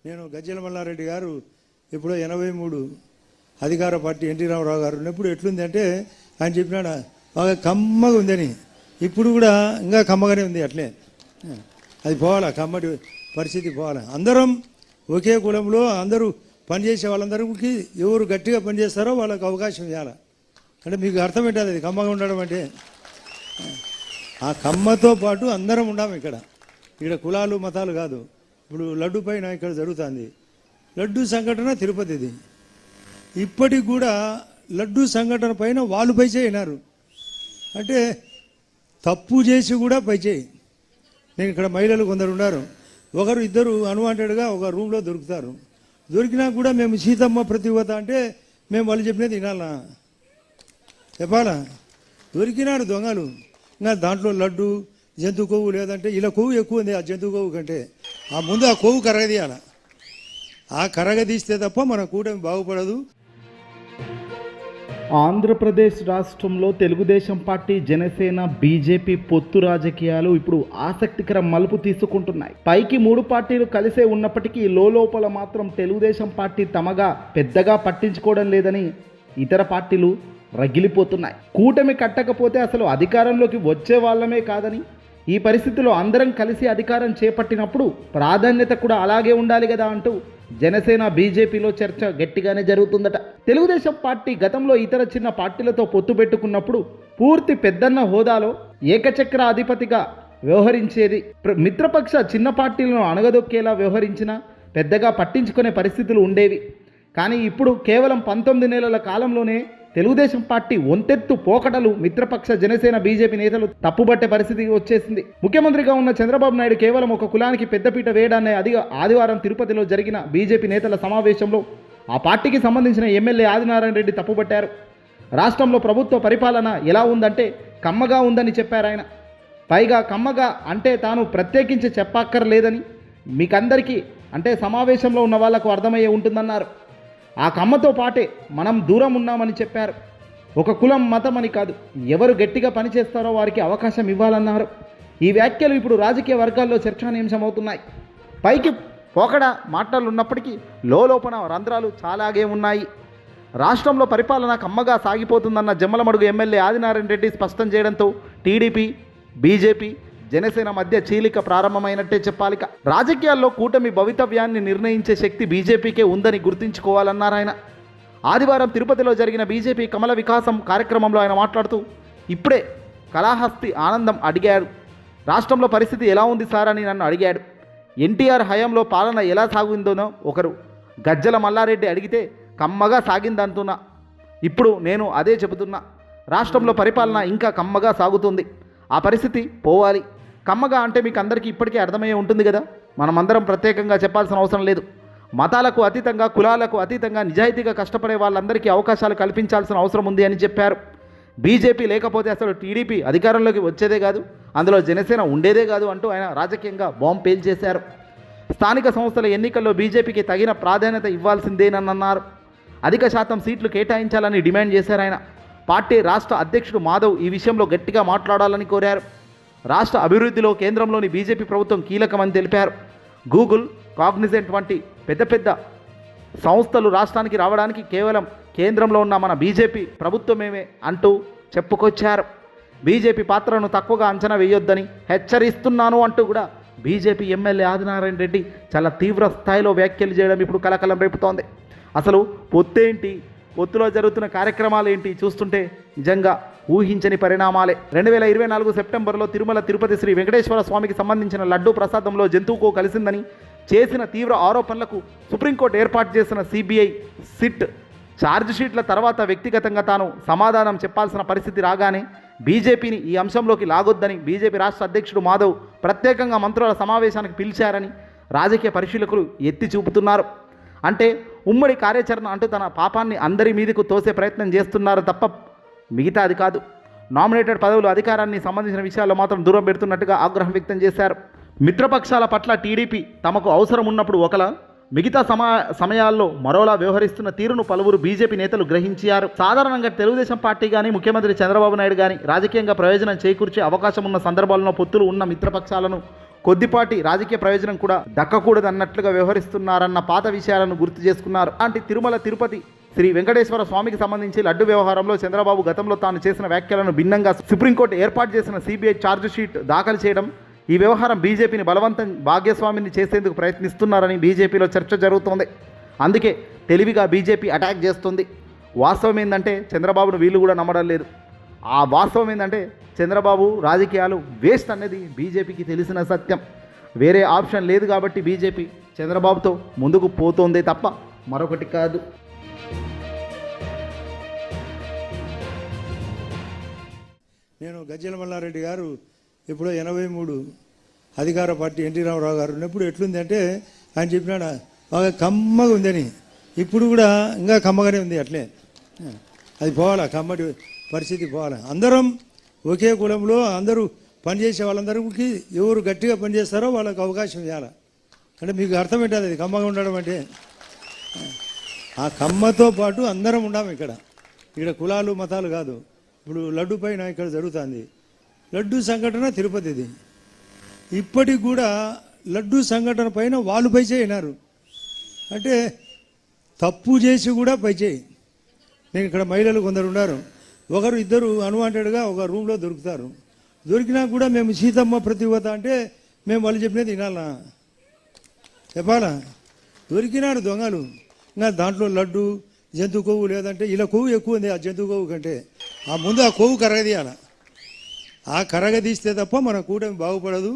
నేను గజ్జల మల్లారెడ్డి గారు ఇప్పుడు 83 అధికార పార్టీ ఎన్టీ రామారావు గారు ఉన్నప్పుడు ఎట్లుంది అంటే ఆయన చెప్పినాడు బాగా కమ్మగా ఉందని. ఇప్పుడు కూడా ఇంకా కమ్మగానే ఉంది. అట్లే అది పోవాలా, కమ్మటి పరిస్థితి పోవాలా. అందరం ఒకే కులంలో అందరూ పనిచేసే వాళ్ళందరికీ ఎవరు గట్టిగా పనిచేస్తారో వాళ్ళకి అవకాశం ఇవ్వాలి. అంటే మీకు అర్థమేంటది అది కమ్మగా ఉండడం అంటే. ఆ కమ్మతో పాటు అందరం ఉండాము ఇక్కడ కులాలు మతాలు కాదు. ఇప్పుడు లడ్డు పైన ఇక్కడ జరుగుతుంది లడ్డు సంఘటన తిరుపతిది. ఇప్పటికి కూడా లడ్డు సంఘటన పైన వాళ్ళు పై చేయనారు అంటే తప్పు చేసి కూడా పై చేయి. నేను ఇక్కడ మహిళలు కొందరు ఉన్నారు, ఒకరు ఇద్దరు అన్వాంటెడ్గా ఒక రూమ్లో దొరుకుతారు. దొరికినా కూడా మేము సీతమ్మ ప్రతివత అంటే మేము వాళ్ళు చెప్పినది వినాలా చెప్పాలా. దొరికినారు దొంగలు. ఇంకా దాంట్లో లడ్డు జంతు కొవ్వు లేదంటే ఇలా కొవ్వు ఎక్కువ ఉంది ఆ జంతు కొవ్వు కంటే. ఆ ముందు ఆ కొవ్వు కరగదీయాల. ఆ కరగదీస్తే తప్ప మన కూటమి బాగుపడదు. ఆంధ్రప్రదేశ్ రాష్ట్రంలో తెలుగుదేశం పార్టీ, జనసేన, బీజేపీ పొత్తు రాజకీయాలు ఇప్పుడు ఆసక్తికర మలుపు తీసుకుంటున్నాయి. పైకి 3 పార్టీలు కలిసే ఉన్నప్పటికీ లోపల మాత్రం తెలుగుదేశం పార్టీ తమగా పెద్దగా పట్టించుకోవడం లేదని ఇతర పార్టీలు రగిలిపోతున్నాయి. కూటమి కట్టకపోతే అసలు అధికారంలోకి వచ్చే వాళ్ళమే కాదని, ఈ పరిస్థితిలో అందరం కలిసి అధికారం చేపట్టినప్పుడు ప్రాధాన్యత కూడా అలాగే ఉండాలి కదా అంటూ జనసేన, బీజేపీలో చర్చ గట్టిగానే జరుగుతుందట. తెలుగుదేశం పార్టీ గతంలో ఇతర చిన్న పార్టీలతో పొత్తు పెట్టుకున్నప్పుడు పూర్తి పెద్దన్న హోదాలో ఏకచక్ర అధిపతిగా వ్యవహరించేది. మిత్రపక్ష చిన్న పార్టీలను అణగదొక్కేలా వ్యవహరించినా పెద్దగా పట్టించుకునే పరిస్థితులు ఉండేవి. కానీ ఇప్పుడు కేవలం 19 నెలల కాలంలోనే తెలుగుదేశం పార్టీ ఒంతెత్తు పోకడలు మిత్రపక్ష జనసేన, బీజేపీ నేతలు తప్పుబట్టే పరిస్థితి వచ్చేసింది. ముఖ్యమంత్రిగా ఉన్న చంద్రబాబు నాయుడు కేవలం ఒక కులానికి పెద్దపీట వేయడాన్ని ఆదివారం తిరుపతిలో జరిగిన బీజేపీ నేతల సమావేశంలో ఆ పార్టీకి సంబంధించిన ఎమ్మెల్యే ఆదినారాయణ రెడ్డి తప్పుబట్టారు. రాష్ట్రంలో ప్రభుత్వ పరిపాలన ఎలా ఉందంటే కమ్మగా ఉందని చెప్పారు ఆయన. పైగా కమ్మగా అంటే తాను ప్రత్యేకించి చెప్పక్కర్లేదని మీకందరికీ అంటే సమావేశంలో ఉన్న వాళ్లకు అర్థమయ్యే ఉంటుందన్నారు. ఆ కమ్మతో పాటే మనం దూరం ఉన్నామని చెప్పారు. ఒక కులం, మతం అని కాదు, ఎవరు గట్టిగా పనిచేస్తారో వారికి అవకాశం ఇవ్వాలన్నారు. ఈ వ్యాఖ్యలు ఇప్పుడు రాజకీయ వర్గాల్లో చర్చానీయాంశమవుతున్నాయి. పైకి పోకడ మాటలు ఉన్నప్పటికీ లోపల రంధ్రాలు చాలాగే ఉన్నాయి. రాష్ట్రంలో పరిపాలన కమ్మగా సాగిపోతుందన్న జమ్మలమడుగు ఎమ్మెల్యే ఆదినారాయణ రెడ్డి స్పష్టం చేయడంతో టీడీపీ, బీజేపీ, జనసేన మధ్య చీలిక ప్రారంభమైనట్టే చెప్పాలిక. రాజకీయాల్లో కూటమి భవితవ్యాన్ని నిర్ణయించే శక్తి బీజేపీకే ఉందని గుర్తుంచుకోవాలన్నారు ఆయన. ఆదివారం తిరుపతిలో జరిగిన బీజేపీ కమల వికాసం కార్యక్రమంలో ఆయన మాట్లాడుతూ ఇప్పుడే కళాహస్తి ఆనందం అడిగాడు. రాష్ట్రంలో పరిస్థితి ఎలా ఉంది సార్ అని నన్ను అడిగాడు. ఎన్టీఆర్ హయాంలో పాలన ఎలా సాగిందోనో ఒకరు గజ్జల మల్లారెడ్డి అడిగితే కమ్మగా సాగిందంటున్నా. ఇప్పుడు నేను అదే చెబుతున్నా. రాష్ట్రంలో పరిపాలన ఇంకా కమ్మగా సాగుతుంది. ఆ పరిస్థితి పోవాలి. కమ్మగా అంటే మీకు అందరికీ ఇప్పటికే అర్థమయ్యే ఉంటుంది కదా. మనమందరం ప్రత్యేకంగా చెప్పాల్సిన అవసరం లేదు. మతాలకు అతీతంగా, కులాలకు అతీతంగా నిజాయితీగా కష్టపడే వాళ్ళందరికీ అవకాశాలు కల్పించాల్సిన అవసరం ఉంది అని చెప్పారు. బీజేపీ లేకపోతే అసలు టీడీపీ అధికారంలోకి వచ్చేదే కాదు, అందులో జనసేన ఉండేదే కాదు అంటూ ఆయన రాజకీయంగా బాంబు పేల్చేశారు. స్థానిక సంస్థల ఎన్నికల్లో బీజేపీకి తగిన ప్రాధాన్యత ఇవ్వాల్సిందేనన్నారు. అధిక శాతం సీట్లు కేటాయించాలని డిమాండ్ చేశారు ఆయన. పార్టీ రాష్ట్ర అధ్యక్షుడు మాధవ్ ఈ విషయంలో గట్టిగా మాట్లాడాలని కోరారు. రాష్ట్ర అభివృద్ధిలో కేంద్రంలోని బీజేపీ ప్రభుత్వం కీలకమని తెలిపారు. గూగుల్, కాగ్నిజెంట్ వంటి పెద్ద సంస్థలు రాష్ట్రానికి రావడానికి కేవలం కేంద్రంలో ఉన్న మన బీజేపీ ప్రభుత్వమేమే అంటూ చెప్పుకొచ్చారు. బీజేపీ పాత్రను తక్కువగా అంచనా వేయొద్దని హెచ్చరిస్తున్నాను అంటూ కూడా బీజేపీ ఎమ్మెల్యే ఆదినారాయణ రెడ్డి చాలా తీవ్ర స్థాయిలో వ్యాఖ్యలు చేయడం ఇప్పుడు కలకలం రేపుతోంది. అసలు పొత్తేంటి, పొత్తులో జరుగుతున్న కార్యక్రమాలు ఏంటి చూస్తుంటే నిజంగా ఊహించని పరిణామాలే. 2024 సెప్టెంబర్లో తిరుమల తిరుపతి శ్రీ వెంకటేశ్వర స్వామికి సంబంధించిన లడ్డూ ప్రసాదంలో జంతువుకో కలిసిందని చేసిన తీవ్ర ఆరోపణలకు సుప్రీంకోర్టు ఏర్పాటు చేసిన సిబిఐ సిట్ ఛార్జ్షీట్ల తర్వాత వ్యక్తిగతంగా తాను సమాధానం చెప్పాల్సిన పరిస్థితి రాగానే బీజేపీని ఈ అంశంలోకి లాగొద్దని బీజేపీ రాష్ట్ర అధ్యక్షుడు మాధవ్ ప్రత్యేకంగా మంత్రుల సమావేశానికి పిలిచారని రాజకీయ పరిశీలకులు ఎత్తి చూపుతున్నారు. అంటే ఉమ్మడి కార్యాచరణ అంటూ తన పాపాన్ని అందరి మీదకు తోసే ప్రయత్నం చేస్తున్నారు తప్ప మిగతాది కాదు. నామినేటెడ్ పదవులు, అధికారాన్ని సంబంధించిన విషయాల్లో మాత్రం దూరం పెడుతున్నట్టుగా ఆగ్రహం వ్యక్తం చేశారు. మిత్రపక్షాల పట్ల టీడీపీ తమకు అవసరం ఉన్నప్పుడు ఒకలా, మిగతా సమయాల్లో మరోలా వ్యవహరిస్తున్న తీరును పలువురు బీజేపీ నేతలు గ్రహించారు. సాధారణంగా తెలుగుదేశం పార్టీ కానీ, ముఖ్యమంత్రి చంద్రబాబు నాయుడు కానీ రాజకీయంగా ప్రయోజనం చేకూర్చే అవకాశం ఉన్న సందర్భాల్లో పొత్తులు ఉన్న మిత్రపక్షాలను కొద్దిపాటి రాజకీయ ప్రయోజనం కూడా దక్కకూడదు అన్నట్లుగా వ్యవహరిస్తున్నారన్న పాత విషయాలను గుర్తు చేసుకున్నారు. అంటే తిరుమల తిరుపతి శ్రీ వెంకటేశ్వర స్వామికి సంబంధించి లడ్డు వ్యవహారంలో చంద్రబాబు గతంలో తాను చేసిన వ్యాఖ్యలను భిన్నంగా సుప్రీంకోర్టు ఏర్పాటు చేసిన సిబిఐ ఛార్జ్ షీట్ దాఖలు చేయడం, ఈ వ్యవహారం బీజేపీని బలవంతం భాగ్యస్వామిని చేసేందుకు ప్రయత్నిస్తున్నారని బీజేపీలో చర్చ జరుగుతోంది. అందుకే తెలివిగా బీజేపీ అటాక్ చేస్తుంది. వాస్తవం ఏంటంటే చంద్రబాబును వీళ్ళు కూడా నమ్మడం లేదు. ఆ వాస్తవం ఏంటంటే చంద్రబాబు రాజకీయాలు వేస్ట్ అనేది బీజేపీకి తెలిసిన సత్యం. వేరే ఆప్షన్ లేదు కాబట్టి బీజేపీ చంద్రబాబుతో ముందుకు పోతోందే తప్ప మరొకటి కాదు. నేను గజ్జల మల్లారెడ్డి గారు ఇప్పుడు 83 అధికార పార్టీ ఎన్టీ రామారావు గారు ఉన్నప్పుడు ఎట్లుంది అంటే ఆయన చెప్పినాడు బాగా కమ్మగా ఉందని. ఇప్పుడు కూడా ఇంకా కమ్మగానే ఉంది. అట్లే అది పోవాలా, కమ్మటి పరిస్థితి పోవాలా. అందరం ఒకే కులంలో అందరూ పనిచేసే వాళ్ళందరికీ ఎవరు గట్టిగా పనిచేస్తారో వాళ్ళకి అవకాశం ఇవ్వాలి. అంటే మీకు అర్థం ఏంటది అది కమ్మగా ఉండడం అంటే? ఆ కమ్మతో పాటు అందరం ఉన్నాము ఇక్కడ కులాలు మతాలు కాదు. ఇప్పుడు లడ్డు పైన ఇక్కడ జరుగుతుంది లడ్డు సంఘటన తిరుపతిది. ఇప్పటికి కూడా లడ్డు సంఘటన పైన వాళ్ళు పైచేయినారు. అంటే తప్పు చేసి కూడా పైచేయి. నేను ఇక్కడ మహిళలు కొందరు ఉన్నారు, ఒకరు ఇద్దరు అన్వాంటెడ్గా ఒక రూమ్లో దొరుకుతారు. దొరికినా కూడా మేము సీతమ్మ ప్రతివత అంటే మేము వాళ్ళు చెప్పినది వినాలా, చెప్పాలా? దొరికినారు దొంగలు. ఇంకా దాంట్లో లడ్డు జంతు కొవ్వు లేదంటే ఇలా కొవ్వు ఎక్కువ ఉంది ఆ జంతు కొవ్వు కంటే. ఆ ముందు ఆ కొవ్వు కరగదీయాల. ఆ కరగదీస్తే తప్ప మన కూటమి బాగుపడదు.